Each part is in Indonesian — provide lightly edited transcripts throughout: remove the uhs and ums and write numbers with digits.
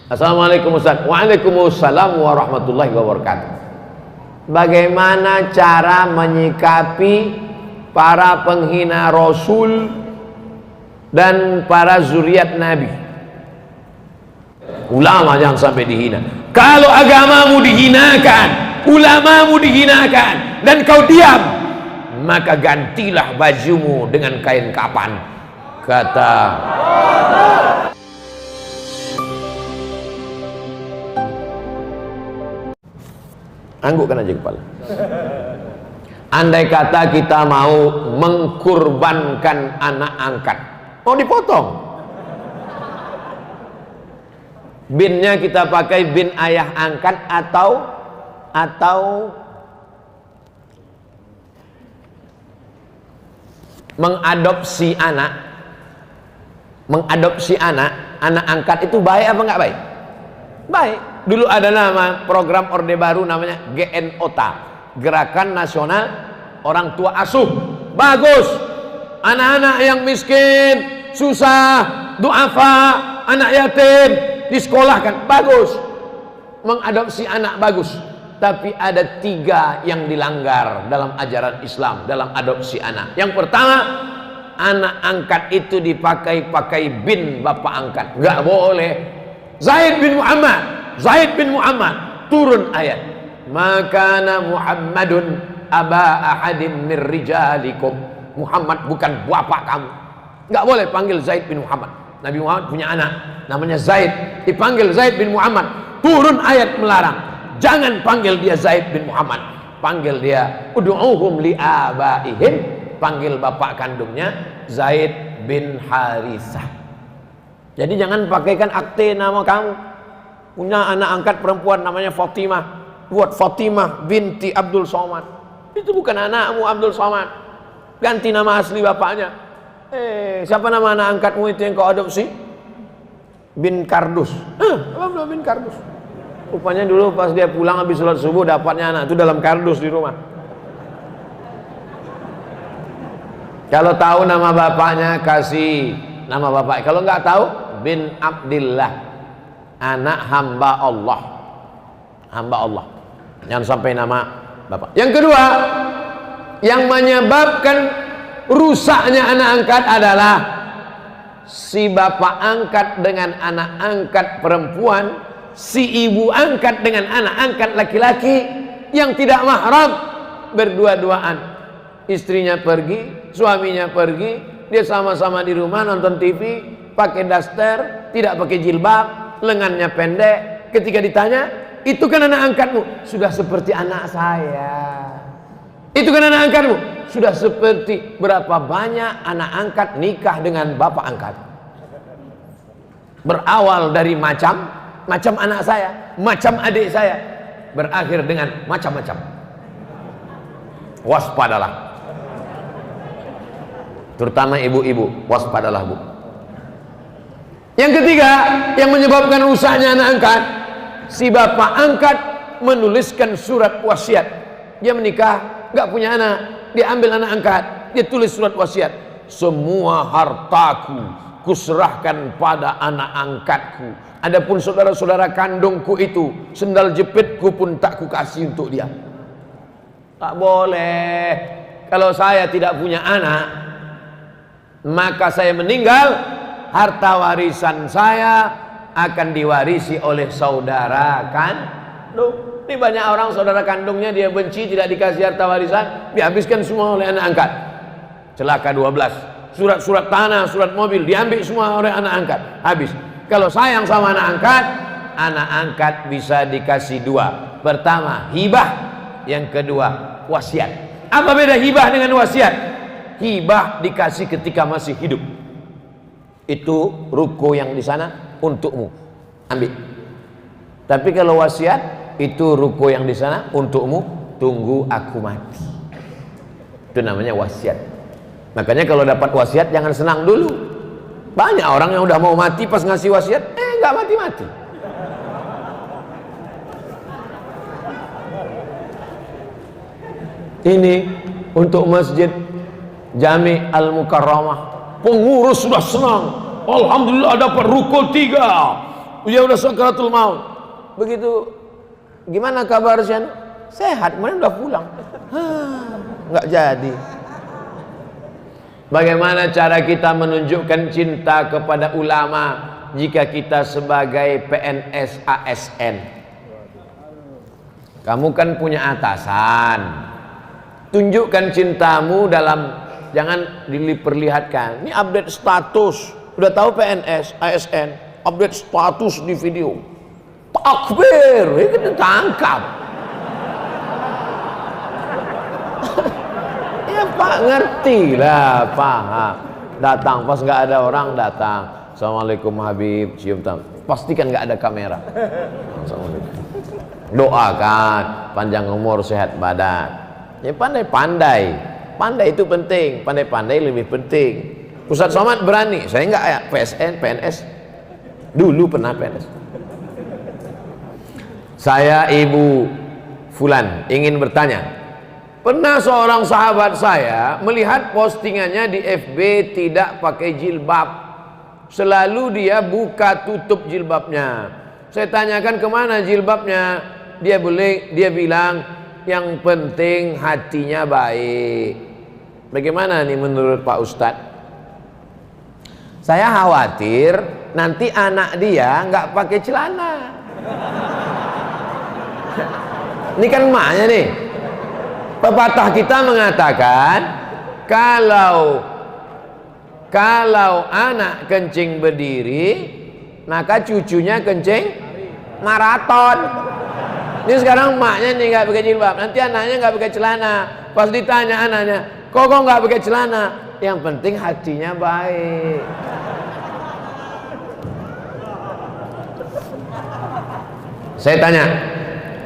Assalamualaikum Ustaz. Waalaikumsalam warahmatullahi wabarakatuh. Bagaimana cara menyikapi para penghina Rasul dan para zuriat Nabi? Ulama jangan sampai dihina. Kalau agamamu dihinakan, ulamamu dihinakan, dan kau diam, maka gantilah bajumu dengan kain kapan. Kata anggukkan aja kepala. Andai kata kita mau mengkurbankan anak angkat, mau dipotong, binnya kita pakai bin ayah angkat atau mengadopsi anak angkat itu baik apa enggak baik? Baik. Dulu ada nama program Orde Baru namanya GNOTA, Gerakan Nasional Orang Tua Asuh. Bagus. Anak-anak yang miskin, susah, duafa, anak yatim disekolahkan. Bagus. Mengadopsi anak bagus. Tapi ada 3 yang dilanggar dalam ajaran Islam dalam adopsi anak. Yang pertama, anak angkat itu dipakai bin bapak angkat. Nggak boleh. Zaid bin Muhammad turun ayat, makana Muhammadun aba ahadim mir rijalikum. Muhammad bukan bapak kamu. Nggak boleh panggil Zaid bin Muhammad. Nabi Muhammad punya anak namanya Zaid, dipanggil Zaid bin Muhammad. Turun ayat melarang, jangan panggil dia Zaid bin Muhammad, panggil dia ud'uhum li abaihim, panggil bapak kandungnya Zaid bin Harithah. Jadi jangan pakaikan akte nama kamu. Punya anak angkat perempuan namanya Fatimah, buat Fatimah binti Abdul Somad. Itu bukan anakmu Abdul Somad. Ganti nama asli bapaknya. Siapa nama anak angkatmu itu yang kau adopsi? Bin Kardus. Apa bin Kardus? Rupanya dulu pas dia pulang habis sholat subuh dapatnya anak itu dalam kardus di rumah. Kalau tahu nama bapaknya kasih nama bapak. Kalau nggak tahu bin Abdillah, anak hamba Allah. Hamba Allah. Jangan sampai nama bapak. Yang kedua, yang menyebabkan rusaknya anak angkat adalah si bapak angkat dengan anak angkat perempuan, si ibu angkat dengan anak angkat laki-laki yang tidak mahram, berdua-duaan. Istrinya pergi, suaminya pergi, dia sama-sama di rumah nonton TV, pakai daster, tidak pakai jilbab, lengannya pendek. Ketika ditanya, itu kan anak angkatmu? Sudah seperti anak saya. Itu kan anak angkatmu? Sudah seperti berapa banyak anak angkat nikah dengan bapak angkat. Berawal dari macam anak saya, macam adik saya, berakhir dengan macam-macam. Waspadalah. Terutama ibu-ibu, waspadalah bu. Yang ketiga, yang menyebabkan rusaknya anak angkat, si bapak angkat menuliskan surat wasiat. Dia menikah, nggak punya anak, dia ambil anak angkat, dia tulis surat wasiat. Semua hartaku kuserahkan pada anak angkatku. Adapun saudara-saudara kandungku itu, sendal jepitku pun tak kukasih untuk dia. Tak boleh. Kalau saya tidak punya anak, maka saya meninggal, harta warisan saya akan diwarisi oleh saudara kandung. Ini banyak orang saudara kandungnya dia benci, tidak dikasih harta warisan, dihabiskan semua oleh anak angkat. Celaka 12. Surat-surat tanah, surat mobil diambil semua oleh anak angkat, habis. Kalau sayang sama anak angkat bisa dikasih 2. Pertama hibah, yang kedua wasiat. Apa beda hibah dengan wasiat? Hibah dikasih ketika masih hidup. Itu ruko yang di sana untukmu, ambil. Tapi kalau wasiat, itu ruko yang di sana untukmu, tunggu aku mati. Itu namanya wasiat. Makanya kalau dapat wasiat jangan senang dulu. Banyak orang yang udah mau mati pas ngasih wasiat, nggak mati-mati. Ini untuk Masjid Jami Al-Mukarramah. Pengurus sudah senang. Alhamdulillah dapat ruko 3. dia udah sakaratul maut. Begitu, gimana kabar Sian? Sehat, kemudian udah pulang. Nggak jadi. Bagaimana cara kita menunjukkan cinta kepada ulama jika kita sebagai PNS ASN? Kamu kan punya atasan. Tunjukkan cintamu dalam, jangan diperlihatkan. Ini update status. Udah tahu PNS ASN, update status di video. Takbir, ini kita tangkap. Ya Pak, ngerti lah, paham. Datang pas nggak ada orang, datang. Assalamualaikum Habib, cium tangan. Pastikan nggak ada kamera. Assalamualaikum. Doakan panjang umur, sehat badan. Ya pandai-pandai. Pandai itu penting. Pandai-pandai lebih penting. Ustaz Somad berani. Saya nggak ya PNS. Dulu pernah PNS. Saya Ibu Fulan ingin bertanya. Pernah seorang sahabat saya melihat postingannya di FB tidak pakai jilbab. Selalu dia buka tutup jilbabnya. Saya tanyakan kemana jilbabnya. Dia bilang yang penting hatinya baik. Bagaimana nih menurut Pak Ustadz? Saya khawatir nanti anak dia nggak pakai celana. Ini kan emaknya nih. Pepatah kita mengatakan kalau anak kencing berdiri, maka cucunya kencing maraton. Ini sekarang emaknya nih nggak pakai jilbab, nanti anaknya nggak pakai celana. Pas ditanya anaknya, kok nggak pakai celana? Yang penting hatinya baik. Saya tanya,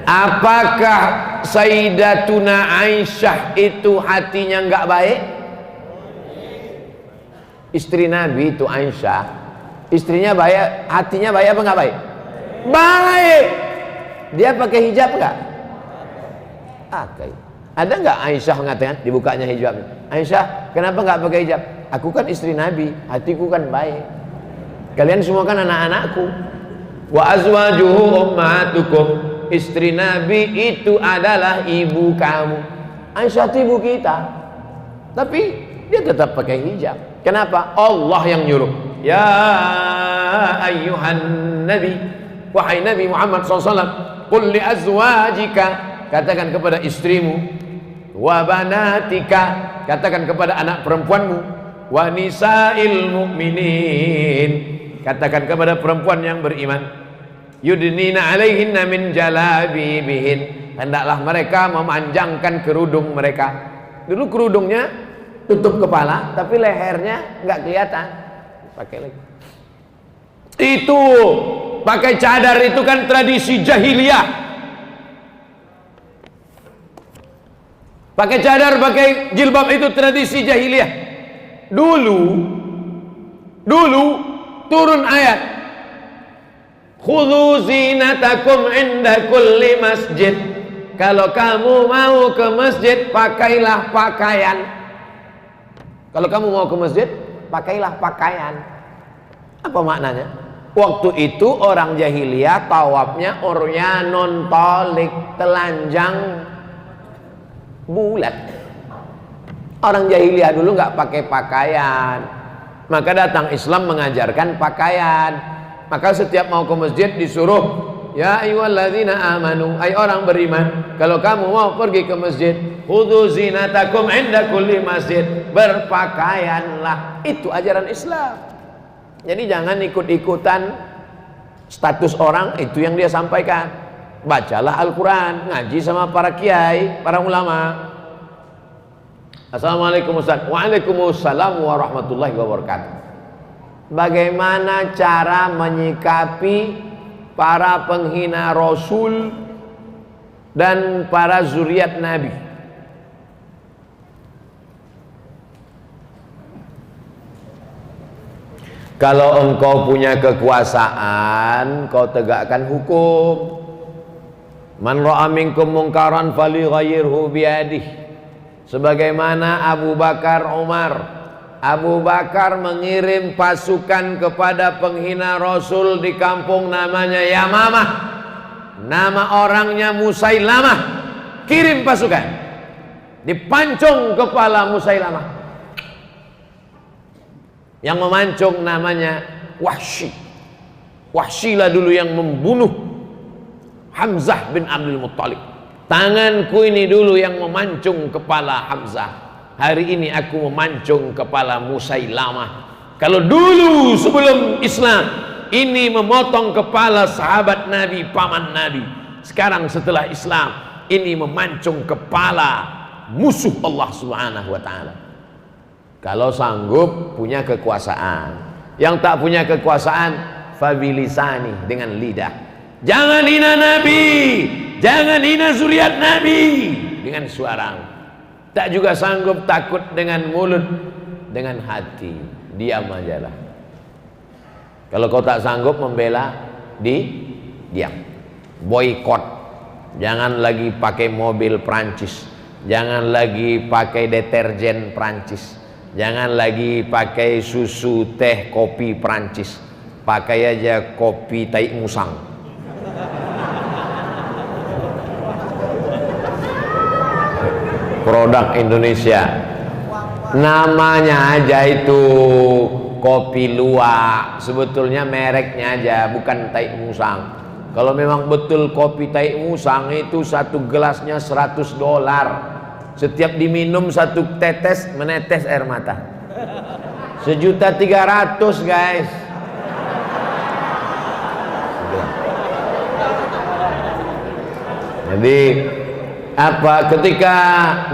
apakah Sayyidatuna Aisyah itu hatinya nggak baik? Istri Nabi itu Aisyah, istrinya baik, hatinya baik apa nggak baik? Baik. Dia pakai hijab nggak? Ada nggak Aisyah mengatakan dibukanya hijabnya? Aisyah, kenapa nggak pakai hijab? Aku kan istri Nabi, hatiku kan baik. Kalian semua kan anak-anakku. Wa azwajuhu ummatukum. Istri Nabi itu adalah ibu kamu. Aisyah itu ibu kita. Tapi dia tetap pakai hijab. Kenapa? Allah yang nyuruh. Ya ayyuhan nabi, wahai Nabi Muhammad SAW, qul li azwajika, katakan kepada istrimu, wa banatika, katakan kepada anak perempuanmu, wa nisa'il mu'minin, katakan kepada perempuan yang beriman, yudnina alaihinna min jalabibihin, hendaklah mereka memanjangkan kerudung mereka. Dulu kerudungnya tutup kepala, tapi lehernya nggak kelihatan. Pakai lagi. Itu pakai cadar itu kan tradisi jahiliyah. Pakai cadar, pakai jilbab itu tradisi jahiliyah. Dulu turun ayat, khudhu zinatakum inda kulli masjid. Kalau kamu mau ke masjid, pakailah pakaian. Kalau kamu mau ke masjid, pakailah pakaian. Apa maknanya? Waktu itu orang jahiliyah tawafnya uryanun tolik, telanjang bulat. Orang jahiliyah dulu nggak pakai pakaian. Maka datang Islam mengajarkan pakaian. Maka setiap mau ke masjid disuruh, ya ayyuhalladzina amanu, ay orang beriman, kalau kamu mau pergi ke masjid, khudhu zinatakum inda kulli masjid, berpakaianlah. Itu ajaran Islam. Jadi jangan ikut-ikutan status orang, itu yang dia sampaikan. Bacalah Al-Quran, ngaji sama para kiai, para ulama. Assalamualaikum Ustaz. Waalaikumsalam warahmatullahi wabarakatuh. Bagaimana cara menyikapi para penghina Rasul dan para zuriat Nabi? Kalau engkau punya kekuasaan, kau tegakkan hukum. Man ra'a minkum munkaran falyughayyirhu biyadihi. Sebagaimana Abu Bakar, Umar Abu Bakar mengirim pasukan kepada penghina Rasul di kampung namanya Yamamah. Nama orangnya Musailamah. Kirim pasukan. Dipancung kepala Musailamah. Yang memancung namanya Wahsy. Wahsy lah dulu yang membunuh Hamzah bin Abdul Muttalib. Tanganku ini dulu yang memancung kepala Hamzah. Hari ini aku memancung kepala Musailamah. Kalau dulu sebelum Islam ini memotong kepala sahabat Nabi, paman Nabi. Sekarang setelah Islam ini memancung kepala musuh Allah Subhanahu wa taala. Kalau sanggup punya kekuasaan. Yang tak punya kekuasaan fabilisani, dengan lidah. Jangan hina Nabi, jangan hina zuriat Nabi dengan suara. Tak juga sanggup, takut dengan mulut, dengan hati. Diam aja lah. Kalau kau tak sanggup membela, diam. Boykot. Jangan lagi pakai mobil Prancis. Jangan lagi pakai deterjen Prancis. Jangan lagi pakai susu, teh, kopi Prancis. Pakai aja kopi tai musang. Produk Indonesia, namanya aja itu kopi luwak, sebetulnya mereknya aja, bukan tai musang. Kalau memang betul kopi tai musang itu satu gelasnya $100, setiap diminum satu tetes menetes air mata. 1.300.000 guys. Jadi apa, ketika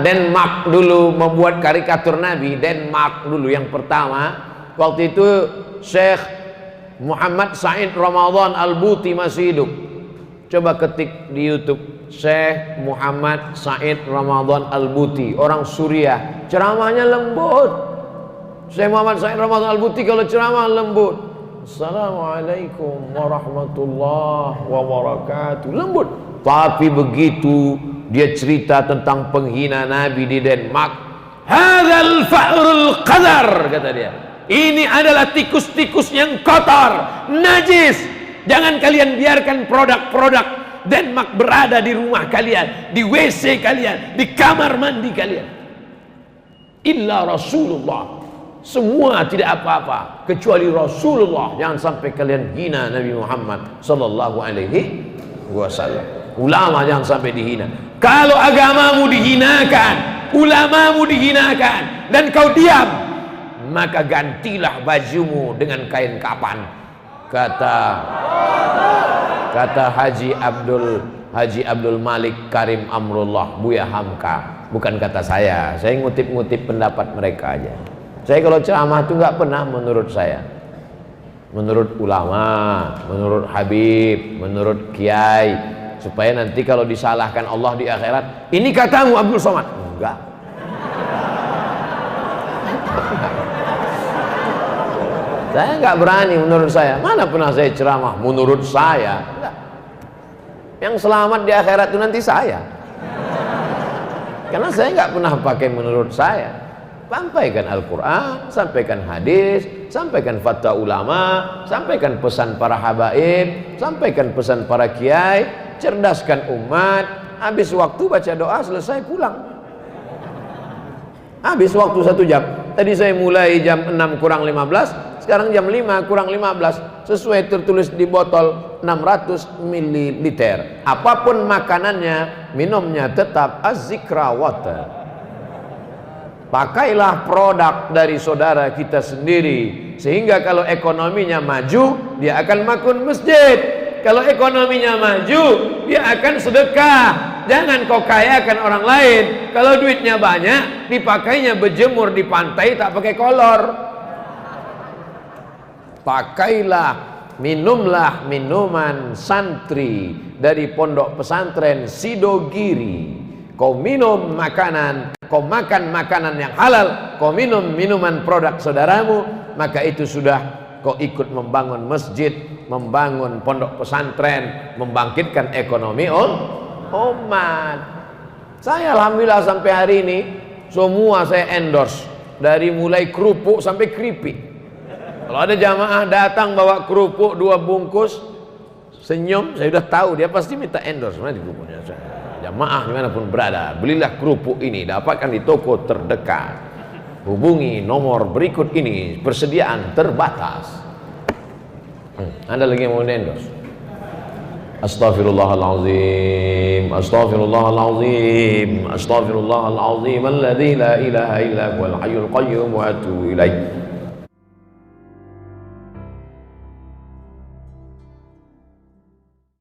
Denmark dulu membuat karikatur Nabi, Denmark dulu yang pertama, waktu itu Syekh Muhammad Said Ramadan Al-Buti masih hidup. Coba ketik di YouTube Syekh Muhammad Said Ramadan Al-Buti, orang Suriah, ceramahnya lembut. Syekh Muhammad Said Ramadan Al-Buti kalau ceramah lembut. Assalamualaikum warahmatullahi wabarakatuh, lembut. Tapi begitu dia cerita tentang penghina Nabi di Denmark, hadzal fa'rul qadar, kata dia. Ini adalah tikus-tikus yang kotor, najis. Jangan kalian biarkan produk-produk Denmark berada di rumah kalian, di WC kalian, di kamar mandi kalian. Illa Rasulullah. Semua tidak apa-apa kecuali Rasulullah. Jangan sampai kalian hina Nabi Muhammad sallallahu alaihi wasallam. Ulama jangan sampai dihina. Kalau agamamu dihinakan, ulamamu dihinakan, dan kau diam, maka gantilah bajumu dengan kain kapan. Kata Haji Abdul Malik Karim Amrullah, Buya Hamka. Bukan kata saya ngutip-ngutip pendapat mereka aja. Saya kalau ceramah itu nggak pernah menurut saya, menurut ulama, menurut Habib, menurut Kiai, supaya nanti kalau disalahkan Allah di akhirat, ini katamu Abdul Somad. Enggak. Saya enggak berani menurut saya. Mana pernah saya ceramah menurut saya? Enggak. Yang selamat di akhirat itu nanti saya. Karena saya enggak pernah pakai menurut saya. Sampaikan Al-Quran, sampaikan hadis, sampaikan fatwa ulama, sampaikan pesan para habaib, sampaikan pesan para kiai, cerdaskan umat. Habis waktu baca doa, selesai pulang. Habis waktu 1 jam. Tadi saya mulai jam 6 kurang 15, sekarang jam 5 kurang 15. Sesuai tertulis di botol 600 ml. Apapun makanannya, minumnya tetap Az-Zikra Water. Pakailah produk dari saudara kita sendiri, sehingga kalau ekonominya maju, dia akan makun masjid. Kalau ekonominya maju, dia akan sedekah. Jangan kau kayakan orang lain. Kalau duitnya banyak, dipakainya berjemur di pantai, tak pakai kolor. Pakailah, minumlah minuman santri dari pondok pesantren Sidogiri. Kau minum makanan, kau makan makanan yang halal, kau minum minuman produk saudaramu, maka itu sudah kau ikut membangun masjid, membangun pondok pesantren, membangkitkan ekonomi umat. Saya alhamdulillah sampai hari ini semua saya endorse. dari mulai kerupuk sampai keripik. Kalau ada jamaah datang bawa kerupuk 2 bungkus, senyum, saya sudah tahu dia pasti minta endorse mana di kerupuknya. Jamaah dimanapun berada, belilah kerupuk ini, dapatkan di toko terdekat, hubungi nomor berikut ini, persediaan terbatas. Anda lagi yang mau endorse? Astaghfirullahalazim, astaghfirullahalazim, astaghfirullahalazim, alladzi la ilaha illa huwal hayyul qayyum wa atubu ilaih.